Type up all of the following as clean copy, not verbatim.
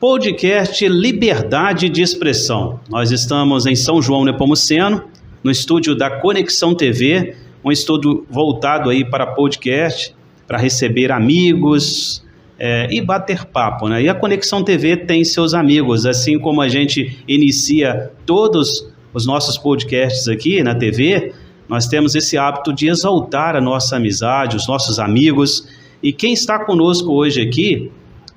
Podcast Liberdade de Expressão. Nós estamos em São João Nepomuceno, no estúdio da Conexão TV, um estúdio voltado aí para podcast, para receber amigos e bater papo, né? E a Conexão TV tem seus amigos, assim como a gente inicia todos os nossos podcasts aqui na TV, nós temos esse hábito de exaltar a nossa amizade, os nossos amigos. E quem está conosco hoje aqui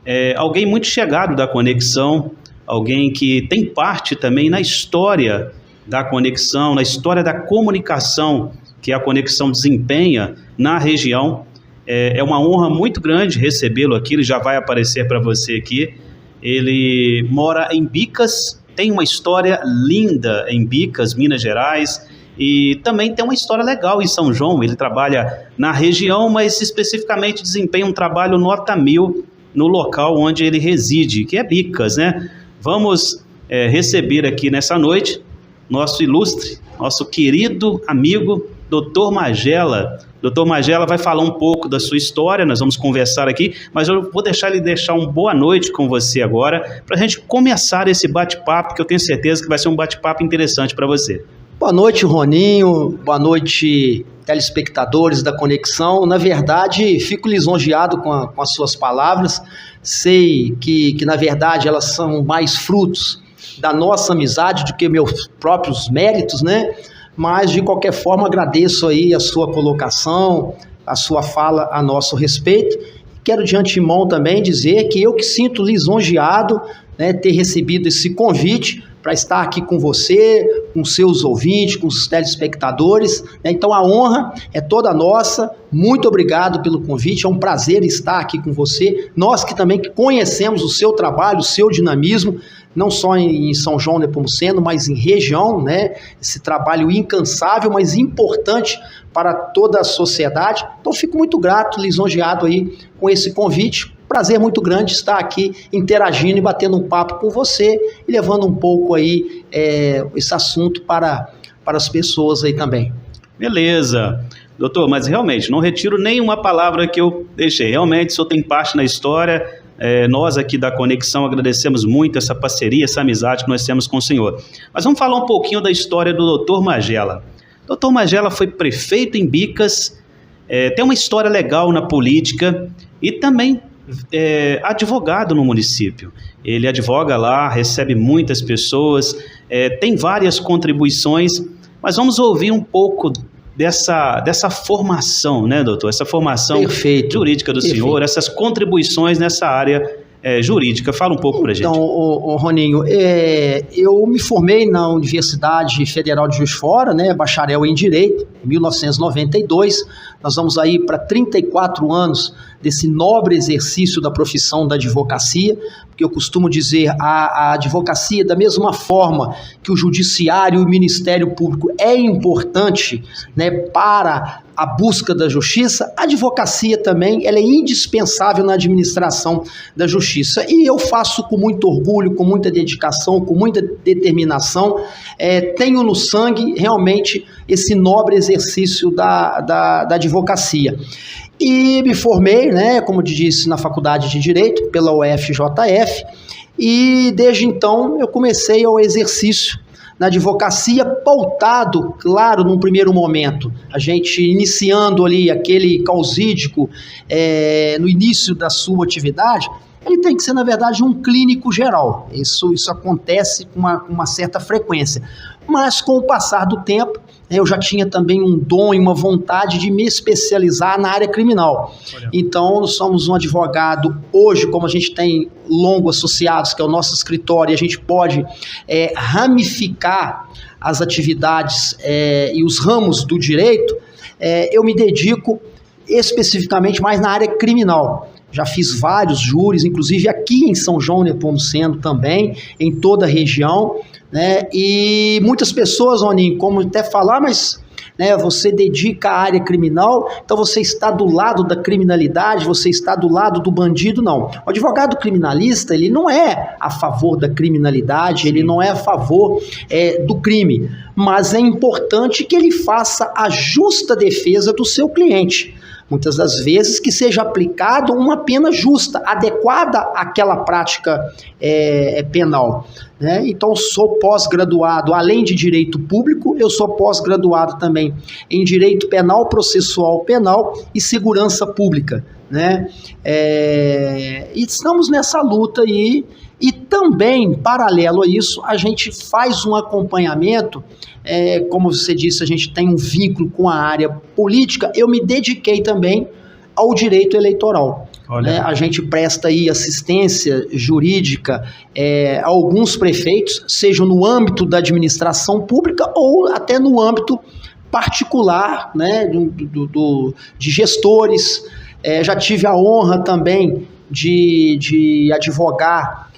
é alguém muito chegado da Conexão, alguém que tem parte também na história da Conexão, na história da comunicação que a Conexão desempenha na região. É uma honra muito grande recebê-lo aqui, ele já vai aparecer para você aqui. Ele mora em Bicas, tem uma história linda em Bicas, Minas Gerais, e também tem uma história legal em São João. Ele trabalha na região, mas especificamente desempenha um trabalho nota 1000 no local onde ele reside, que é Bicas, né? Vamos receber aqui nessa noite nosso ilustre, nosso querido amigo, Dr. Magela. Dr. Magela vai falar um pouco da sua história, nós vamos conversar aqui, mas eu vou deixar ele deixar uma boa noite com você agora, para a gente começar esse bate-papo, que eu tenho certeza que vai ser um bate-papo interessante para você. Boa noite, Roninho. Boa noite, telespectadores da Conexão. Na verdade, fico lisonjeado com as suas palavras. Sei que, na verdade, elas são mais frutos da nossa amizade do que meus próprios méritos, né? Mas, de qualquer forma, agradeço aí a sua colocação, a sua fala a nosso respeito. Quero de antemão também dizer que eu que sinto lisonjeado, né, ter recebido esse convite para estar aqui com você, com seus ouvintes, com os telespectadores, né? Então a honra é toda nossa. Muito obrigado pelo convite, é um prazer estar aqui com você. Nós que também conhecemos o seu trabalho, o seu dinamismo, não só em São João Nepomuceno, mas em região, né? Esse trabalho incansável, mas importante para toda a sociedade. Então fico muito grato, lisonjeado aí com esse convite. Prazer muito grande estar aqui interagindo e batendo um papo com você e levando um pouco aí esse assunto para as pessoas aí também. Beleza. Doutor, mas realmente, não retiro nenhuma palavra que eu deixei. Realmente, o senhor tem parte na história. Nós aqui da Conexão agradecemos muito essa parceria, essa amizade que nós temos com o senhor. Mas vamos falar um pouquinho da história do Dr. Magela. Dr. Magela foi prefeito em Bicas, tem uma história legal na política e também advogado no município. Ele advoga lá, recebe muitas pessoas, tem várias contribuições, mas vamos ouvir um pouco dessa formação, né, doutor? Essa formação jurídica do senhor, essas contribuições nessa área jurídica. Fala um pouco pra gente. Então, Roninho, eu me formei na Universidade Federal de Juiz de Fora, né, bacharel em Direito, em 1992. Nós vamos aí para 34 anos desse nobre exercício da profissão da advocacia, porque eu costumo dizer, a advocacia, da mesma forma que o judiciário e o Ministério Público é importante, né, para a busca da justiça, a advocacia também ela é indispensável na administração da justiça. E eu faço com muito orgulho, com muita dedicação, com muita determinação, tenho no sangue realmente esse nobre exercício da advocacia. E me formei, né, como disse, na Faculdade de Direito, pela UFJF, e desde então eu comecei ao exercício na advocacia, pautado, claro, num primeiro momento, a gente iniciando ali aquele causídico no início da sua atividade, ele tem que ser, na verdade, um clínico geral. Isso acontece com uma certa frequência. Mas, com o passar do tempo, eu já tinha também um dom e uma vontade de me especializar na área criminal. Então, nós somos um advogado, hoje, como a gente tem Longo Associados, que é o nosso escritório, e a gente pode ramificar as atividades e os ramos do direito, eu me dedico especificamente mais na área criminal. Já fiz vários júris, inclusive aqui em São João Nepomuceno também, em toda a região, né? E muitas pessoas, Roninho, como até falar, mas né, você dedica à área criminal, então você está do lado da criminalidade, você está do lado do bandido, não. O advogado criminalista, ele não é a favor da criminalidade, ele não é a favor do crime, mas é importante que ele faça a justa defesa do seu cliente. muitas das vezes, que seja aplicado uma pena justa, adequada àquela prática penal. Né? Então, sou pós-graduado, além de direito público, eu sou pós-graduado também em direito penal, processual penal e segurança pública. Né? E estamos nessa luta aí, e também, paralelo a isso, a gente faz um acompanhamento, como você disse, a gente tem um vínculo com a área política, eu me dediquei também ao direito eleitoral. Né? A gente presta aí assistência jurídica a alguns prefeitos, seja no âmbito da administração pública ou até no âmbito particular, né? de gestores. Já tive a honra também de advogar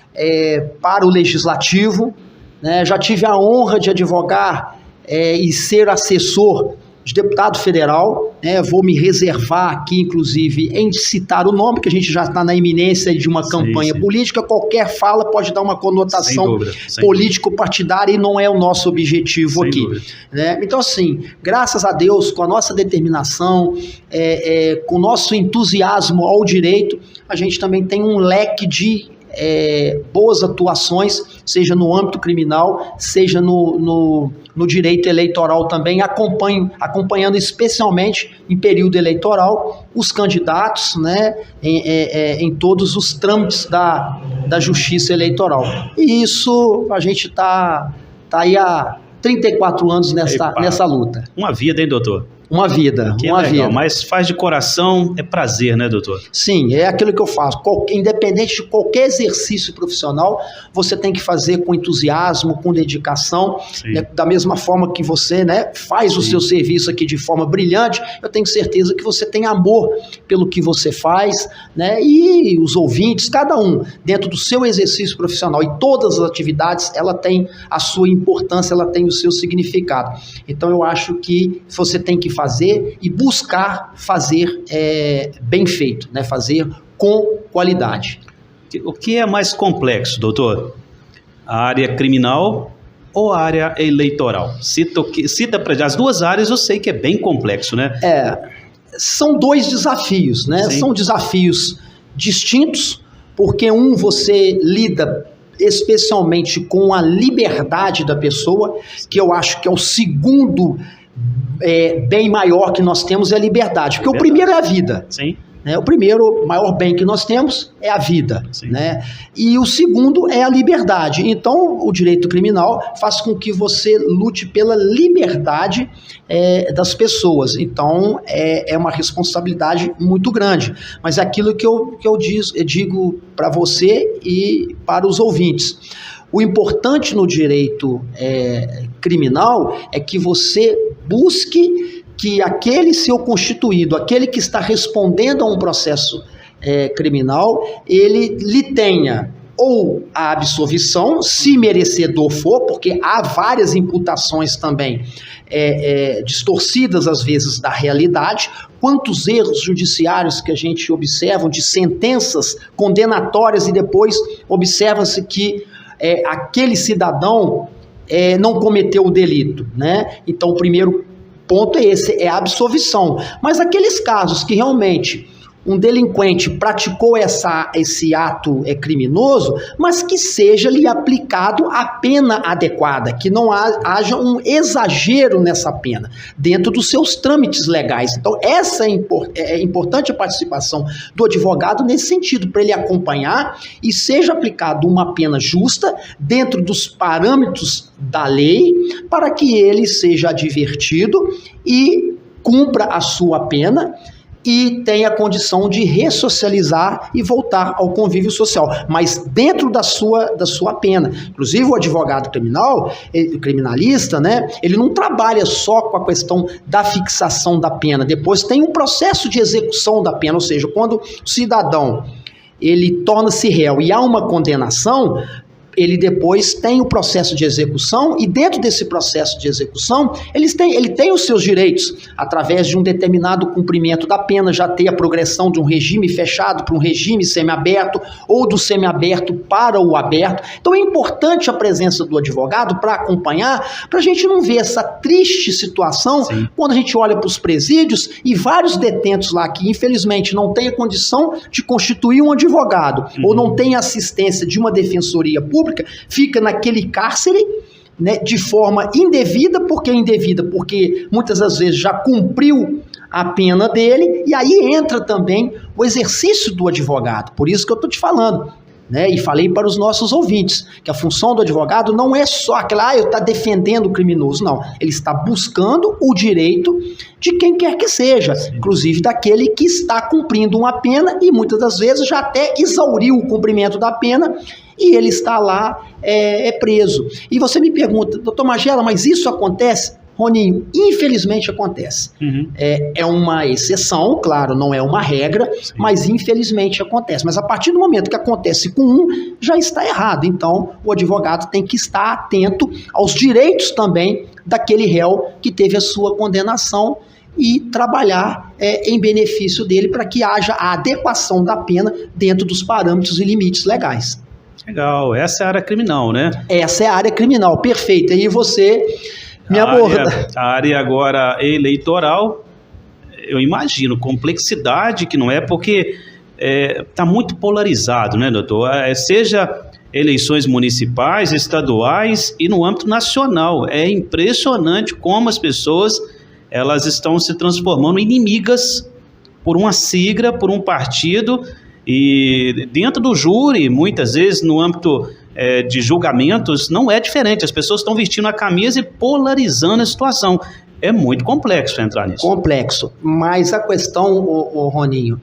para o Legislativo, né? Já tive a honra de advogar e ser assessor de deputado federal, vou me reservar aqui, inclusive, em citar o nome, que a gente já está na iminência de uma campanha política, qualquer fala pode dar uma conotação político-partidária e não é o nosso objetivo aqui. Né? Então, assim, graças a Deus, com a nossa determinação, com o nosso entusiasmo ao direito, a gente também tem um leque de boas atuações, seja no âmbito criminal, seja no direito eleitoral também, acompanhando especialmente em período eleitoral os candidatos, né, em todos os trâmites da justiça eleitoral. E isso a gente está aí há 34 anos nessa luta. Uma vida, hein, doutor? Uma vida, uma vida. Mas faz de coração, é prazer, né, doutor? Sim, é aquilo que eu faço. Independente de qualquer exercício profissional, você tem que fazer com entusiasmo, com dedicação, né, da mesma forma que você, né, faz o seu serviço aqui de forma brilhante, eu tenho certeza que você tem amor pelo que você faz, né, e os ouvintes, cada um, dentro do seu exercício profissional e todas as atividades, ela tem a sua importância, ela tem o seu significado. Então eu acho que você tem que fazer e buscar fazer bem feito, né? Fazer com qualidade. O que é mais complexo, doutor? A área criminal ou a área eleitoral? Cita para as duas áreas, eu sei que é bem complexo, né? São dois desafios, né? Sim. São desafios distintos, porque você lida especialmente com a liberdade da pessoa, que eu acho que é o segundo bem maior que nós temos, é a liberdade. Porque o primeiro é a vida. Sim. Né? O primeiro maior bem que nós temos é a vida. Né? E o segundo é a liberdade. Então, o direito criminal faz com que você lute pela liberdade das pessoas. Então, é uma responsabilidade muito grande. Mas é aquilo que eu digo para você e para os ouvintes. O importante no direito criminal é que você busque que aquele seu constituído, aquele que está respondendo a um processo criminal, ele lhe tenha ou a absolvição, se merecedor for, porque há várias imputações também distorcidas às vezes da realidade. Quantos erros judiciários que a gente observa de sentenças condenatórias e depois observa-se que aquele cidadão não cometeu o delito, né? Então o primeiro ponto é esse, é a absolvição. Mas aqueles casos que realmente um delinquente praticou esse ato criminoso, mas que seja-lhe aplicado a pena adequada, que não haja um exagero nessa pena, dentro dos seus trâmites legais. Então, essa é importante a participação do advogado nesse sentido, para ele acompanhar e seja aplicado uma pena justa, dentro dos parâmetros da lei, para que ele seja advertido e cumpra a sua pena, e tem a condição de ressocializar e voltar ao convívio social, mas dentro da sua pena. Inclusive o advogado criminalista, né, ele não trabalha só com a questão da fixação da pena, depois tem um processo de execução da pena, ou seja, quando o cidadão ele torna-se réu e há uma condenação, ele depois tem o processo de execução e dentro desse processo de execução ele tem os seus direitos através de um determinado cumprimento da pena, já ter a progressão de um regime fechado para um regime semiaberto ou do semiaberto para o aberto. Então é importante a presença do advogado para acompanhar, para a gente não ver essa triste situação. Sim. Quando a gente olha para os presídios e vários detentos lá que infelizmente não têm a condição de constituir um advogado ou não tem assistência de uma defensoria pública, fica naquele cárcere, né, de forma indevida. Porque muitas das vezes já cumpriu a pena dele, e aí entra também o exercício do advogado. Por isso que eu estou te falando, né, e falei para os nossos ouvintes, que a função do advogado não é só aquela, eu estou defendendo o criminoso, não. Ele está buscando o direito de quem quer que seja, inclusive daquele que está cumprindo uma pena e muitas das vezes já até exauriu o cumprimento da pena e ele está lá preso. E você me pergunta, doutor Magela, mas isso acontece? Roninho, infelizmente acontece. É uma exceção, claro, não é uma regra, sim, mas infelizmente acontece. Mas a partir do momento que acontece com um, já está errado. Então, o advogado tem que estar atento aos direitos também daquele réu que teve a sua condenação e trabalhar em benefício dele para que haja a adequação da pena dentro dos parâmetros e limites legais. Legal, essa é a área criminal, né? Essa é a área criminal, perfeito. E você me aborda. A área agora eleitoral, eu imagino, complexidade que não é, porque está muito polarizado, né, doutor? Seja eleições municipais, estaduais e no âmbito nacional. É impressionante como as pessoas elas estão se transformando em inimigas por uma sigla, por um partido. E dentro do júri, muitas vezes, no âmbito de julgamentos, não é diferente. As pessoas estão vestindo a camisa e polarizando a situação. É muito complexo entrar nisso. Complexo, mas a questão, Roninho,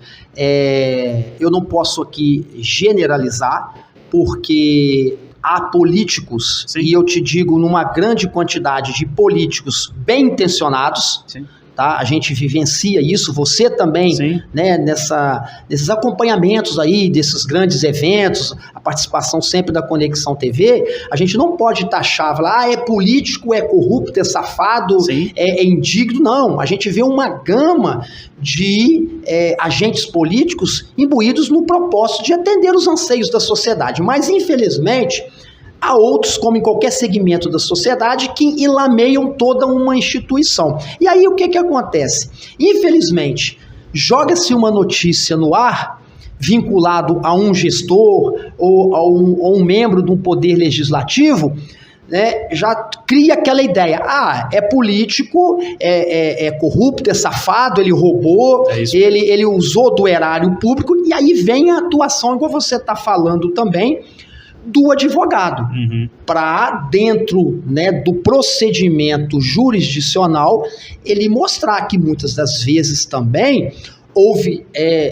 eu não posso aqui generalizar, porque há políticos, sim, e eu te digo numa grande quantidade de políticos bem intencionados, sim, tá? A gente vivencia isso, você também, né, nesses acompanhamentos aí, desses grandes eventos, a participação sempre da Conexão TV, a gente não pode taxar, falar, é político, é corrupto, é safado, é indigno, não. A gente vê uma gama de agentes políticos imbuídos no propósito de atender os anseios da sociedade, mas infelizmente há outros, como em qualquer segmento da sociedade, que enlameiam toda uma instituição. E aí o que acontece? Infelizmente, joga-se uma notícia no ar, vinculado a um gestor ou a um membro de um poder legislativo, né, já cria aquela ideia, é político, é corrupto, é safado, ele roubou, ele usou do erário público, e aí vem a atuação, igual você está falando também, do advogado, para dentro, né, do procedimento jurisdicional, ele mostrar que muitas das vezes também houve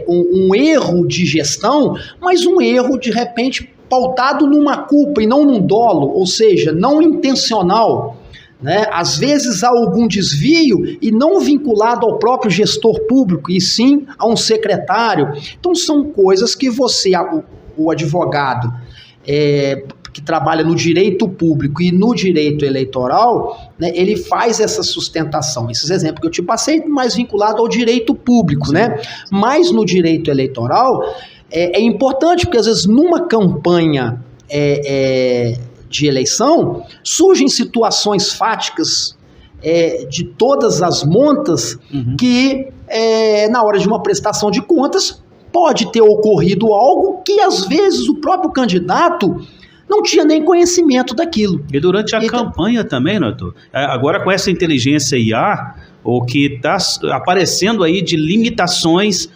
um erro de gestão, mas um erro de repente pautado numa culpa e não num dolo, ou seja, não intencional, né? Às vezes há algum desvio e não vinculado ao próprio gestor público, e sim a um secretário. Então são coisas que o advogado que trabalha no direito público e no direito eleitoral, né, ele faz essa sustentação. Esses exemplos que eu te passei, mais vinculado ao direito público, né? Mas no direito eleitoral é importante, porque às vezes numa campanha de eleição surgem situações fáticas de todas as montas que na hora de uma prestação de contas pode ter ocorrido algo que às vezes o próprio candidato não tinha nem conhecimento daquilo. E durante a campanha também, doutor, agora com essa inteligência IA, o que está aparecendo aí de limitações,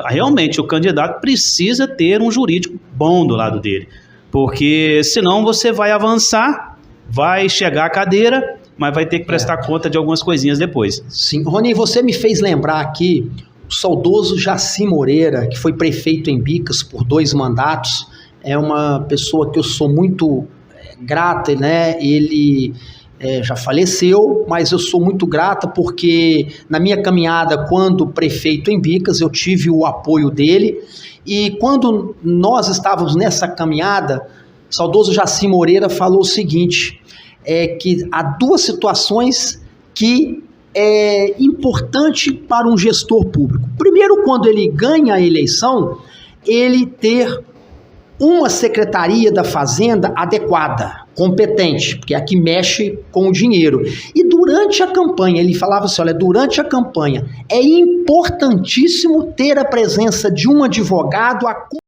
realmente o candidato precisa ter um jurídico bom do lado dele, porque senão você vai avançar, vai chegar à cadeira, mas vai ter que prestar conta de algumas coisinhas depois. Sim, Rony, você me fez lembrar aqui o saudoso Jaci Moreira, que foi prefeito em Bicas por 2 mandatos, é uma pessoa que eu sou muito grata, né? Ele já faleceu, mas eu sou muito grata porque na minha caminhada, quando prefeito em Bicas, eu tive o apoio dele, e quando nós estávamos nessa caminhada, saudoso Jaci Moreira falou o seguinte, que há duas situações que é importante para um gestor público. Primeiro, quando ele ganha a eleição, ele ter uma secretaria da Fazenda adequada, competente, porque é a que mexe com o dinheiro. E durante a campanha, ele falava assim, olha, durante a campanha é importantíssimo ter a presença de um advogado